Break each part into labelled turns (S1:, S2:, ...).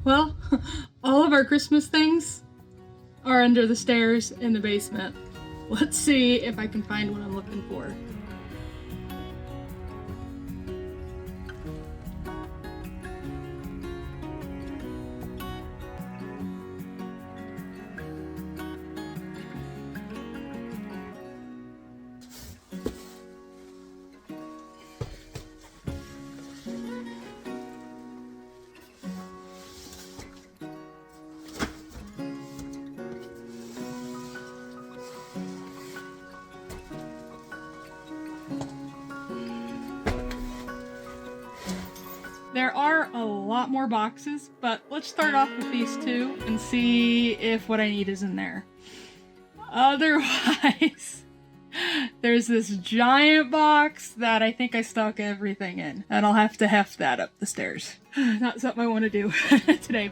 S1: Well, all of our Christmas things are under the stairs in the basement. Let's see if I can find what I'm looking for. There are a lot more boxes, but let's start off with these two and see if what I need is in there. Otherwise, there's this giant box that I think I stuck everything in, and I'll have to heft that up the stairs. Not something I want to do today.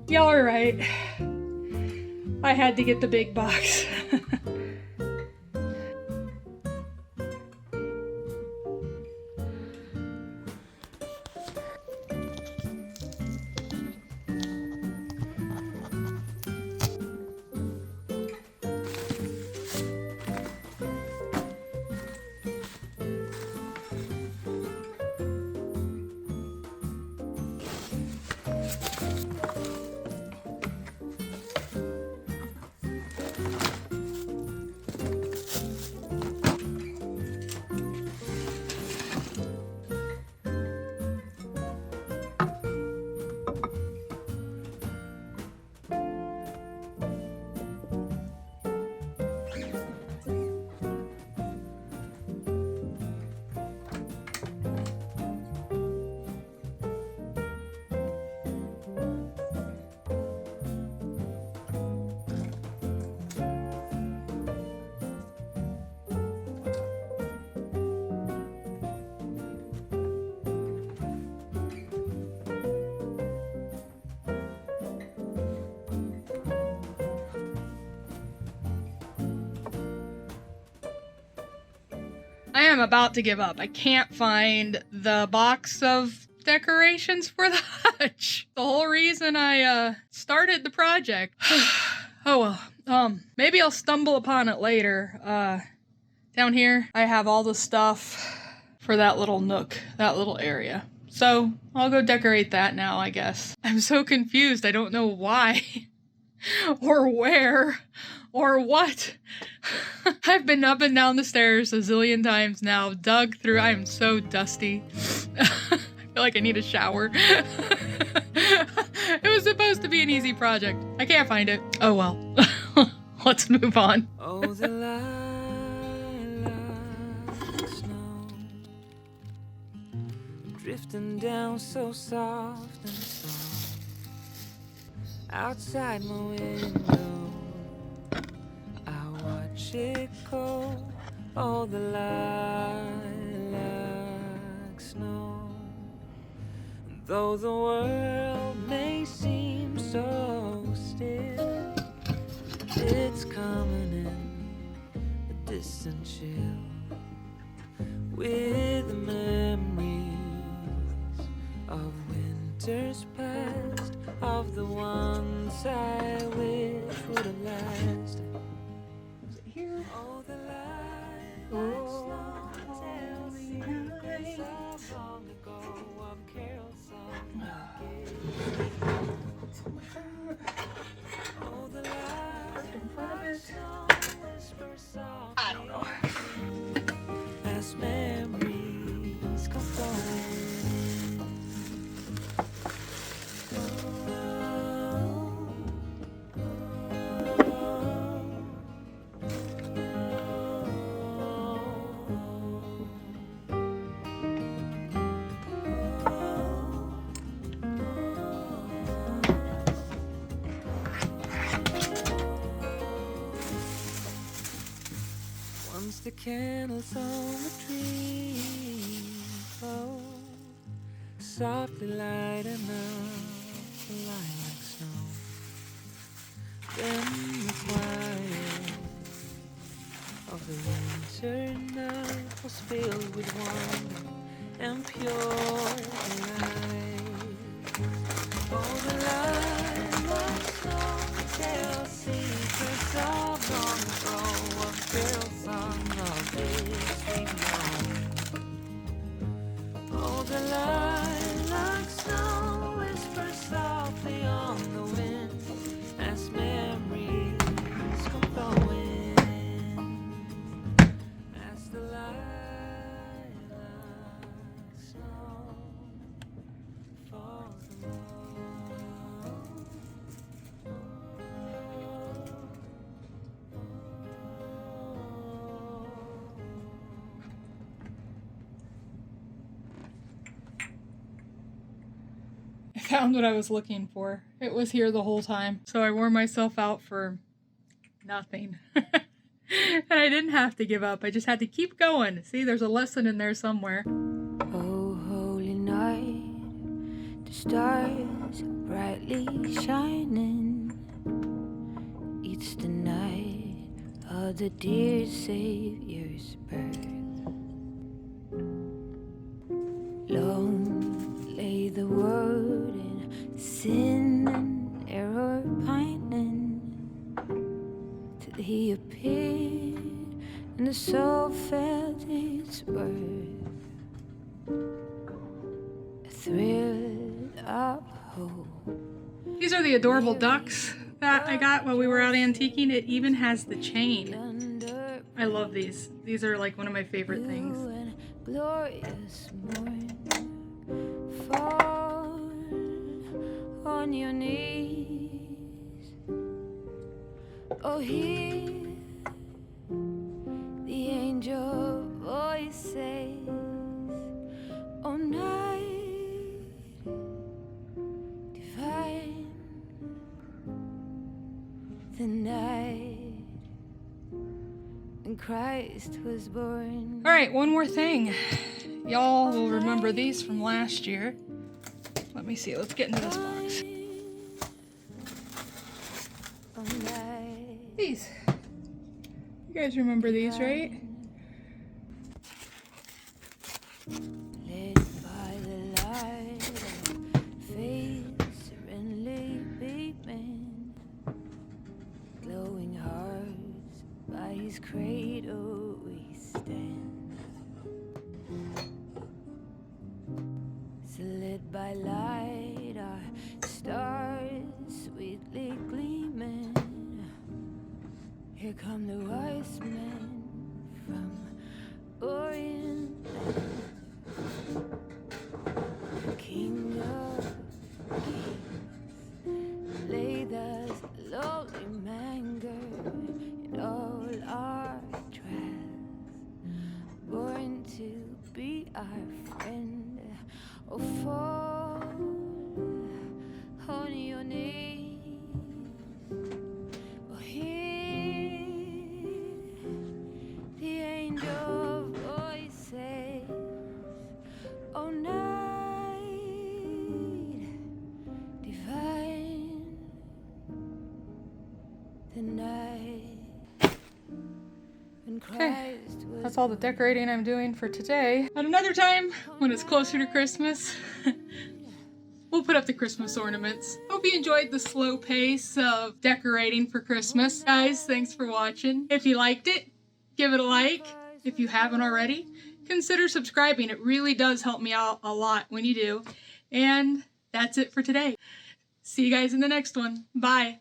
S1: Y'all are right. I had to get the big box. I am about to give up. I can't find the box of decorations for the hutch. The whole reason I started the project. Oh well. Maybe I'll stumble upon it later. Down here I have all the stuff for that little nook, that little area. So I'll go decorate that now, I guess. I'm so confused. I don't know why or where or what. I've been up and down the stairs a zillion times now, dug through. I am so dusty. I feel like I need a shower. It was supposed to be an easy project. I can't find it. Oh well. Let's move on.
S2: Oh, the lilac snow drifting down so soft and soft outside my window. I watch it go. Oh, the lilac snow. Though the world may seem so still, it's coming in a distant chill with the memories of winters past, of the ones I wish would have lasted.
S1: Is it here?
S2: Oh, the lilac snow tells secrets of long ago, of carol songs we gave. Oh, the lilac snow whispers softly.
S1: I don't know.
S2: As memories come flowing. Once the candles on the tree glow, softly lighting up the lilac snow. Then the quiet of the winter night was filled with wonder and pure delight. Oh, the lilac snow tells secrets of long ago, of carol songs of days we've known. Oh, the lilac snow whispers softly on the wind as memories come flowing, as the lilac snow falls alone.
S1: I found what I was looking for. It was here the whole time. So I wore myself out for nothing. And I didn't have to give up. I just had to keep going. See, there's a lesson in there somewhere.
S3: Oh, holy night, the stars are brightly shining. It's the night of the dear Savior's birth. Long lay the world in sin and error pining, till he appeared and the soul felt its worth. A thrill of hope.
S1: These are the adorable ducks that I got while we were out antiquing. It even has the chain.
S3: Under
S1: I love these. These are like one of my favorite things.
S3: blue and glorious morn, fall on your knees. Oh, hear the angel voice says, oh, night divine, the night when Christ was born.
S1: All right, one more thing. Y'all will remember these from last year. Let me see. Let's get into this box.
S3: Oh, night.
S1: These. You guys remember these, right?
S3: Lit by the light of faith serenely beaming, glowing hearts by his cradle we stand. So lit by light, our stars sweetly gleaming. Here come the wise men from Orient, the King of Kings. Lay this lowly manger in all our trials, born to be our friend. Oh, fall on your knees. Oh, hear the angel voices. Oh, night divine, the night when Christ was
S1: That's all the decorating I'm doing for today. At another time, when it's closer to Christmas, we'll put up the Christmas ornaments. Hope you enjoyed the slow pace of decorating for Christmas. Guys, thanks for watching. If you liked it, give it a like. If you haven't already, consider subscribing. It really does help me out a lot when you do. And that's it for today. See you guys in the next one. Bye.